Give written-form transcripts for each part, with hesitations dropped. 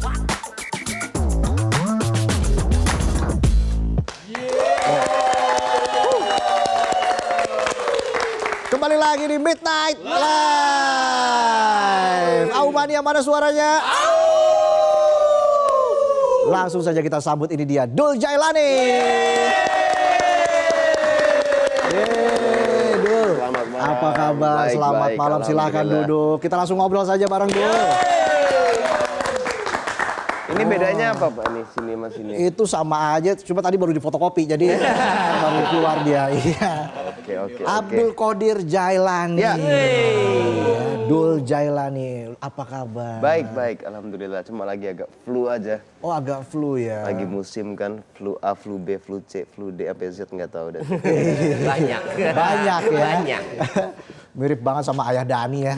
Kembali lagi di Midnight Live. Mania, mana suaranya? Langsung saja kita sambut, ini dia Dul Jailani. Dul, selamat malam. apa kabar? Baik, Selamat baik, malam, silakan duduk. Kita langsung ngobrol saja bareng Dul. Ini bedanya apa Pak? Nih sini mas ini. Itu sama aja, cuma tadi baru difotokopi, jadi baru keluar dia. Iya. Oke. Abdul Qodir Jailani. Ya. Dul Jailani, apa kabar? Baik, alhamdulillah. Cuma lagi agak flu aja. Oh, agak flu ya. Lagi musim kan, flu A, flu B, flu C, flu D, apa Z nggak tahu deh. Banyak ya. Banyak. Mirip banget sama ayah Dani ya.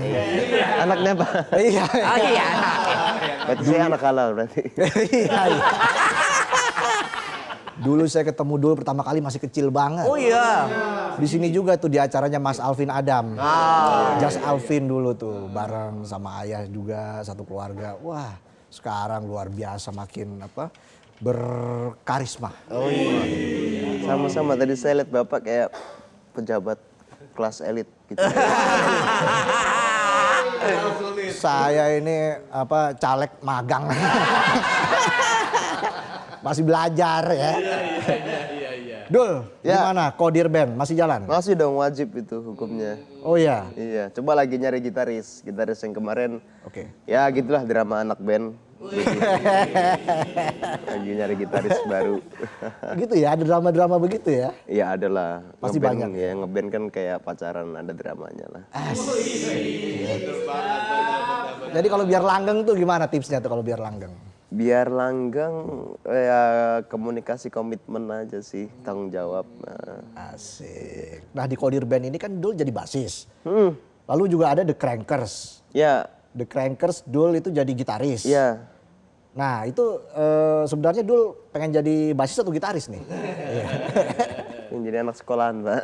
Anaknya Pak? Iya. Oh iya. Berarti saya anak halal berarti. Iya. Dulu saya ketemu Dul pertama kali masih kecil banget. Oh iya. Di sini juga tuh di acaranya Mas Alvin Adam. Just Alvin dulu tuh bareng sama ayah juga satu keluarga. Wah, sekarang luar biasa makin berkarisma. Oh iya. Sama-sama tadi saya lihat Bapak kayak pejabat kelas elit gitu. Saya ini caleg magang. Masih belajar ya. Dul, gimana Qodir Band? Masih jalan? Masih dong, wajib itu hukumnya. Oh iya. Iya, coba lagi nyari gitaris yang kemarin. Oke. Ya gitulah drama anak band. Lagi nyari gitaris baru. Gitu ya, ada drama-drama begitu ya? Iya ada lah. Pasti Ngeband, banyak. ya, ngeband kan kayak pacaran, ada dramanya lah. Jadi kalau biar langgeng tuh gimana tipsnya tuh kalau biar langgeng? Biar langgeng ya komunikasi, komitmen aja sih, tanggung jawab. Asik. Nah di Qodir Band ini kan Dul jadi basis. Lalu juga ada The Crankers. Ya, The Crankers, Dul itu jadi gitaris. ya. Nah itu sebenarnya Dul pengen jadi basis atau gitaris nih? Yang jadi anak sekolahan, Pak.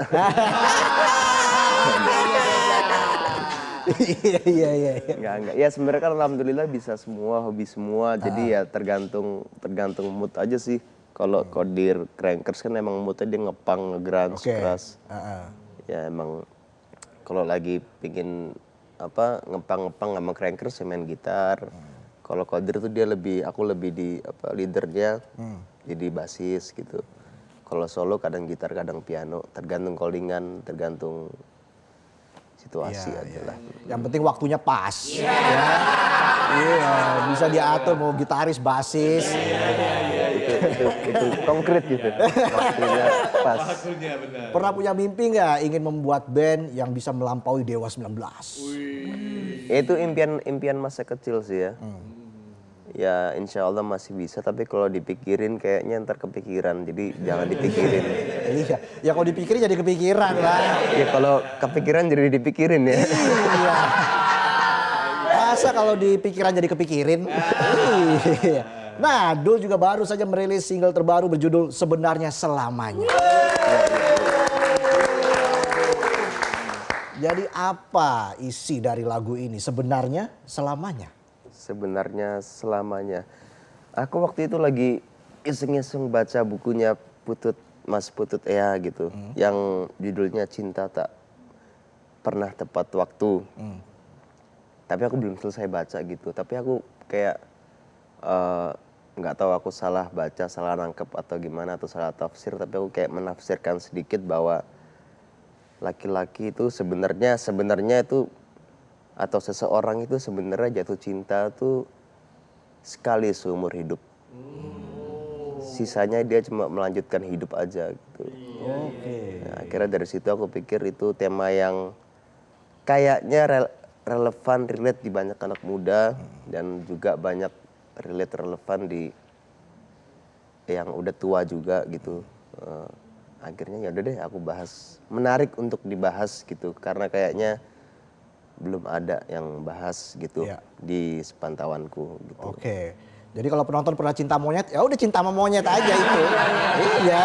Iya. Enggak. Ya sebenarnya kan alhamdulillah bisa semua, hobi semua. Jadi ya tergantung mood aja sih. Kalau Qodir Crankers kan emang moodnya dia ngepang, ngegrunge, keras. Ya emang kalau lagi pingin ngepang sama Crankers ya main gitar. Kalau Qodir tuh dia aku lebih di leadernya jadi basis gitu. Kalau solo kadang gitar, kadang piano, tergantung callingan, tergantung situasi aja lah. Yang penting waktunya pas. Iya, bisa diatur mau gitaris, basis. Itu konkret gitu. Waktunya pas. Pernah punya mimpi nggak ingin membuat band yang bisa melampaui Dewa 19? Itu impian masa kecil sih ya. Ya insya Allah masih bisa, tapi kalau dipikirin kayaknya ntar kepikiran, jadi jangan dipikirin. Iya, ya kalau dipikirin jadi kepikiran lah. Ya kalau kepikiran jadi dipikirin ya. Iya. Masa kalau dipikiran jadi kepikirin? Iya. Nah, Dul juga baru saja merilis single terbaru berjudul Sebenarnya Selamanya. Jadi apa isi dari lagu ini? Sebenarnya Selamanya. Sebenarnya selamanya. Aku waktu itu lagi iseng-iseng baca bukunya Mas Putut Ea gitu. Yang judulnya Cinta Tak Pernah Tepat Waktu. Tapi aku belum selesai baca gitu. Tapi aku kayak nggak tahu aku salah baca, salah nangkep atau gimana, atau salah tafsir. Tapi aku kayak menafsirkan sedikit bahwa laki-laki itu sebenarnya itu, atau seseorang itu sebenarnya jatuh cinta tuh sekali seumur hidup. Sisanya dia cuma melanjutkan hidup aja gitu. Nah, akhirnya dari situ aku pikir itu tema yang kayaknya relate di banyak anak muda, dan juga banyak relevan di yang udah tua juga gitu. Akhirnya ya udah deh aku bahas. Menarik untuk dibahas gitu, karena kayaknya belum ada yang bahas gitu di sepantauanku gitu. Oke. Jadi kalau penonton pernah cinta monyet, ya udah cinta sama monyet aja itu. Iya.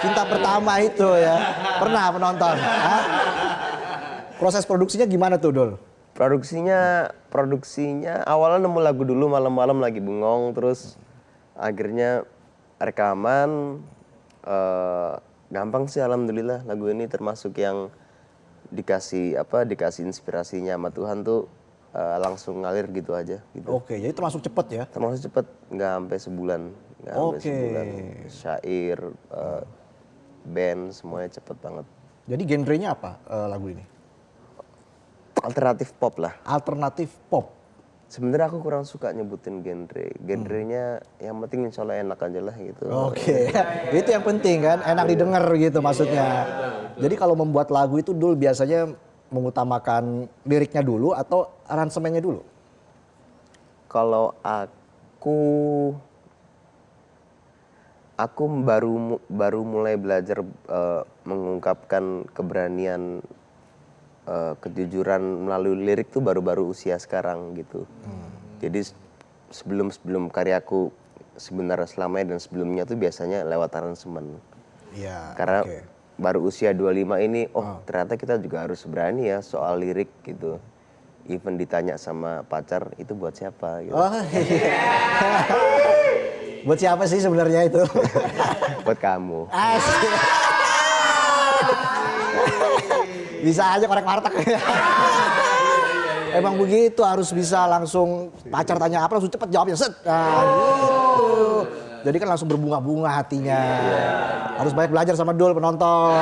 Cinta pertama itu ya. Pernah penonton? Hah? Proses produksinya gimana tuh, Dul? Produksinya awalnya nemu lagu dulu malam-malam lagi bengong, terus akhirnya rekaman. Gampang sih alhamdulillah, lagu ini termasuk yang dikasih inspirasinya sama Tuhan tuh langsung ngalir gitu aja gitu. Oke, jadi termasuk cepet ya? Termasuk cepet, nggak sampai sebulan. Syair, band semuanya cepet banget. Jadi genrenya apa lagu ini? Alternatif pop lah. Alternatif pop. Sebenarnya aku kurang suka nyebutin genrenya yang penting insya Allah enak aja lah gitu. Oke, itu yang penting kan, enak didengar gitu maksudnya. Jadi kalau membuat lagu itu Dul biasanya mengutamakan liriknya dulu atau aransemennya dulu? Kalau aku baru mulai belajar mengungkapkan keberanian, kejujuran melalui lirik tuh baru-baru usia sekarang gitu. Jadi sebelum karyaku sebenarnya selamanya dan sebelumnya tuh biasanya lewat aransemen. Iya. Karena baru usia 25 ini, ternyata kita juga harus berani ya soal lirik gitu. Even ditanya sama pacar, itu buat siapa gitu. Oh, iya. Buat siapa sih sebenarnya itu? Buat kamu. Asik. Bisa aja korek warteg. Emang begitu, harus bisa langsung pacar tanya apa langsung cepet jawabnya set. Nah, gitu. Jadi kan langsung berbunga-bunga hatinya. Harus banyak belajar sama Dul penonton.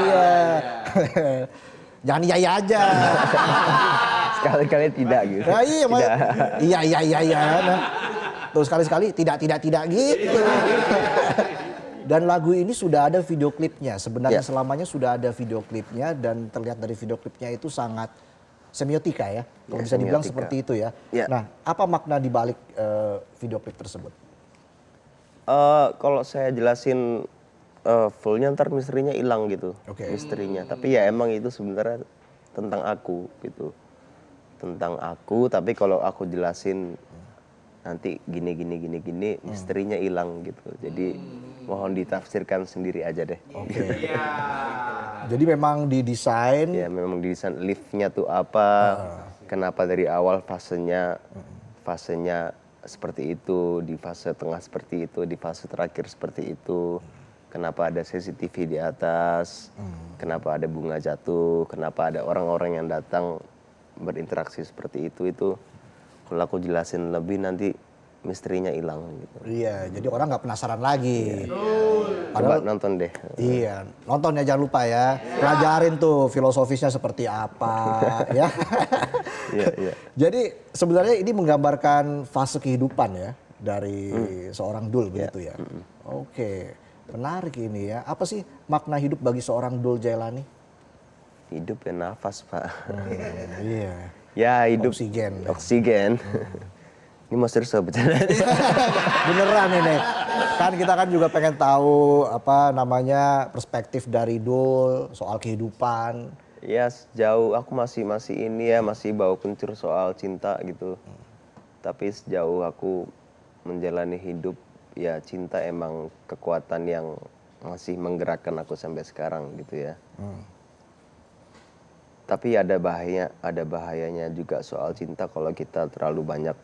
Iya. Jangan iya aja. Sekali-kali tidak gitu. Ya, iya. Nah, terus sekali-sekali tidak gitu. Dan lagu ini sudah ada video klipnya. Sebenarnya selamanya sudah ada video klipnya dan terlihat dari video klipnya itu sangat semiotika ya. Kalau bisa dibilang seperti itu ya. Nah, apa makna di balik video klip tersebut? Kalau saya jelasin fullnya ntar misterinya hilang gitu. Misterinya. Tapi ya emang itu sebenarnya tentang aku gitu. Tentang aku, tapi kalau aku jelasin nanti gini misterinya hilang gitu. Jadi mohon ditafsirkan sendiri aja deh. Oke. Jadi memang didesain. Ya memang didesain liftnya tuh apa, kenapa dari awal fasenya seperti itu, di fase tengah seperti itu, di fase terakhir seperti itu. Kenapa ada CCTV di atas, kenapa ada bunga jatuh, kenapa ada orang-orang yang datang berinteraksi seperti itu kalau aku jelasin lebih nanti misterinya hilang gitu. Iya, jadi orang nggak penasaran lagi. Coba nonton deh. Iya, nonton ya jangan lupa ya. Pelajarin tuh filosofisnya seperti apa ya. Iya. Jadi sebenarnya ini menggambarkan fase kehidupan ya dari seorang Dul begitu ya. Oke, menarik ini ya. Apa sih makna hidup bagi seorang Dul Jailani? Hidup ya nafas, Pak. Iya. Ya hidup oksigen. Ini mau serius bercanda. Beneran ini. Kan kita kan juga pengen tahu apa namanya perspektif dari Dul soal kehidupan. Ya sejauh aku masih ini ya masih bau kencur soal cinta gitu. Tapi sejauh aku menjalani hidup ya cinta emang kekuatan yang masih menggerakkan aku sampai sekarang gitu ya. Tapi ada bahayanya juga soal cinta kalau kita terlalu banyak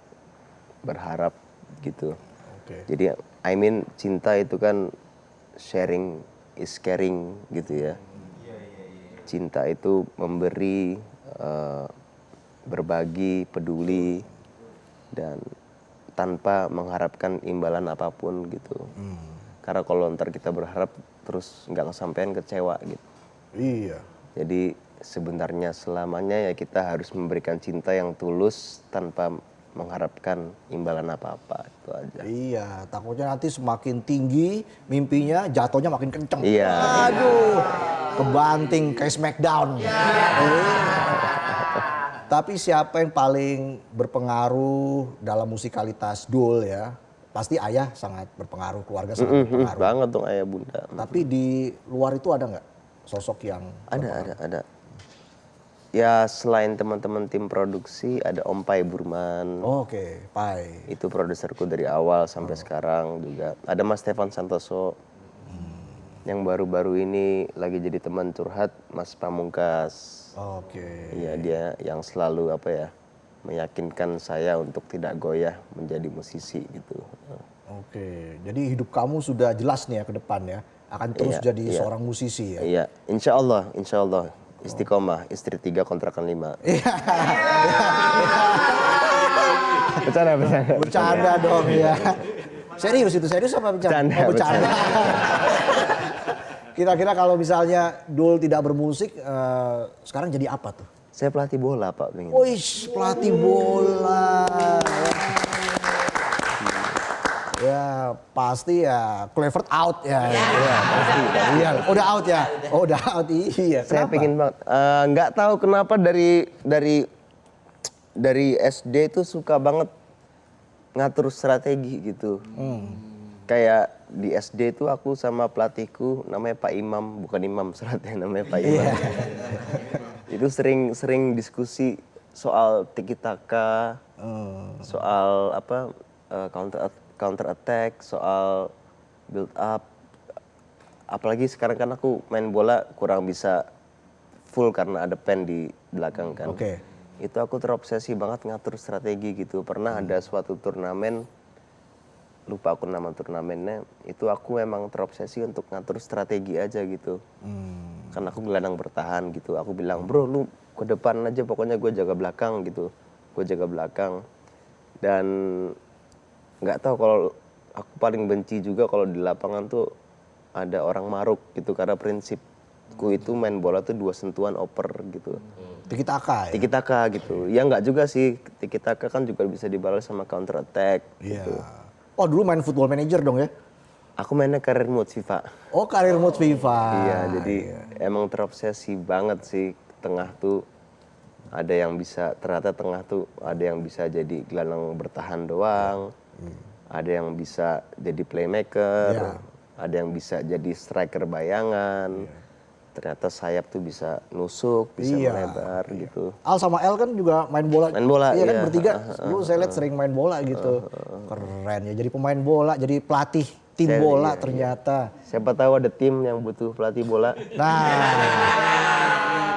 berharap gitu. Jadi cinta itu kan sharing is caring gitu ya. Cinta itu memberi, berbagi, peduli dan tanpa mengharapkan imbalan apapun gitu. Karena kalau ntar kita berharap terus nggak kesampaian kecewa gitu. Iya. Jadi sebenarnya selamanya ya kita harus memberikan cinta yang tulus tanpa mengharapkan imbalan apa-apa, itu aja. Iya, takutnya nanti semakin tinggi mimpinya jatuhnya makin kenceng. Iya. Aduh, kebanting kayak Smackdown. Tapi siapa yang paling berpengaruh dalam musikalitas Dul ya? Pasti ayah sangat berpengaruh, keluarga sangat berpengaruh. Banget dong ayah bunda. Tapi di luar itu ada nggak sosok yang Ada. Ya selain teman-teman tim produksi ada Om Pai Burman. Oke, Pai. Itu produserku dari awal sampai sekarang juga. Ada Mas Stefan Santoso. Yang baru-baru ini lagi jadi teman curhat Mas Pamungkas. Oke. Iya, dia yang selalu meyakinkan saya untuk tidak goyah menjadi musisi gitu. Oke, jadi hidup kamu sudah jelas nih ya ke depan ya, akan terus Iya, jadi iya. seorang musisi ya. Iya, insya Allah istiqomah, istri 3 kontrakan 5. Bercanda. Bercanda dong ya. Serius itu, serius apa bercanda? Bercanda, Oh, bercanda. Kira-kira kalau misalnya Dul tidak bermusik, sekarang jadi apa tuh? Saya pelatih bola Pak. Pengen. Wih, pelatih bola. Ya pasti ya Kluivert out ya. Iya, pasti. Iya, udah out ya. Oh, udah out. Iya. Saya Kenapa? pengen banget. Nggak tahu kenapa dari SD itu suka banget ngatur strategi gitu. Kayak di SD itu aku sama pelatihku namanya Pak Imam, bukan Imam Suratnya, namanya Pak Imam. Itu sering diskusi soal tiki taka, soal counter attack, soal build up. Apalagi sekarang kan aku main bola kurang bisa full karena ada pen di belakang kan. Oke. Itu aku terobsesi banget ngatur strategi gitu. Pernah ada suatu turnamen, lupa aku nama turnamennya, itu aku memang terobsesi untuk ngatur strategi aja gitu. Karena aku gelandang bertahan gitu. Aku bilang, bro lu ke depan aja pokoknya gue jaga belakang gitu. Gue jaga belakang. Dan nggak tahu kalau aku paling benci juga kalau di lapangan tuh ada orang maruk gitu. Karena prinsipku itu main bola tuh 2 sentuhan oper gitu. Tiki taka ya. Tiki taka gitu. Ya nggak juga sih. Tiki taka kan juga bisa dibalas sama counter attack Iya. gitu. Oh, dulu main Football Manager dong ya? Aku mainnya career mode FIFA. Oh, karir mode FIFA. Iya, jadi emang terobsesi banget sih. Tengah tuh ada yang bisa, ternyata tengah tuh ada yang bisa jadi gelandang bertahan doang. Ada yang bisa jadi playmaker. Ada yang bisa jadi striker bayangan. Ternyata sayap tuh bisa nusuk, bisa melebar gitu. Al sama El kan juga main bola. Main bola, Iya kan iya. bertiga. Dulu saya lihat sering main bola gitu. Keren ya. Jadi pemain bola, jadi pelatih tim bola ternyata. Siapa tahu ada tim yang butuh pelatih bola, Nah,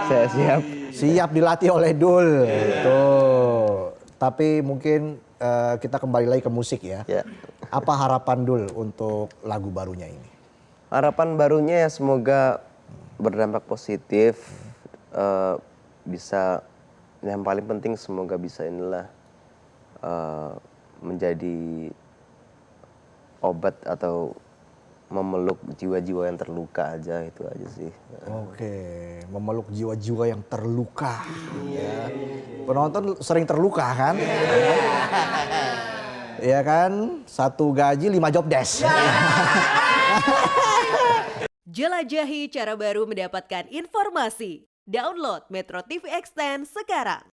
saya siap. siap dilatih oleh Dul. Tuh. Tapi mungkin kita kembali lagi ke musik ya. Ya. Apa harapan Dul untuk lagu barunya ini? Harapan barunya ya semoga berdampak positif, bisa, yang paling penting semoga bisa menjadi obat atau memeluk jiwa-jiwa yang terluka aja, itu aja sih. Oke, memeluk jiwa-jiwa yang terluka. Ya. Penonton sering terluka kan? Iya kan? 1 gaji 5 job desk. Jelajahi cara baru mendapatkan informasi. Download Metro TV Extend sekarang.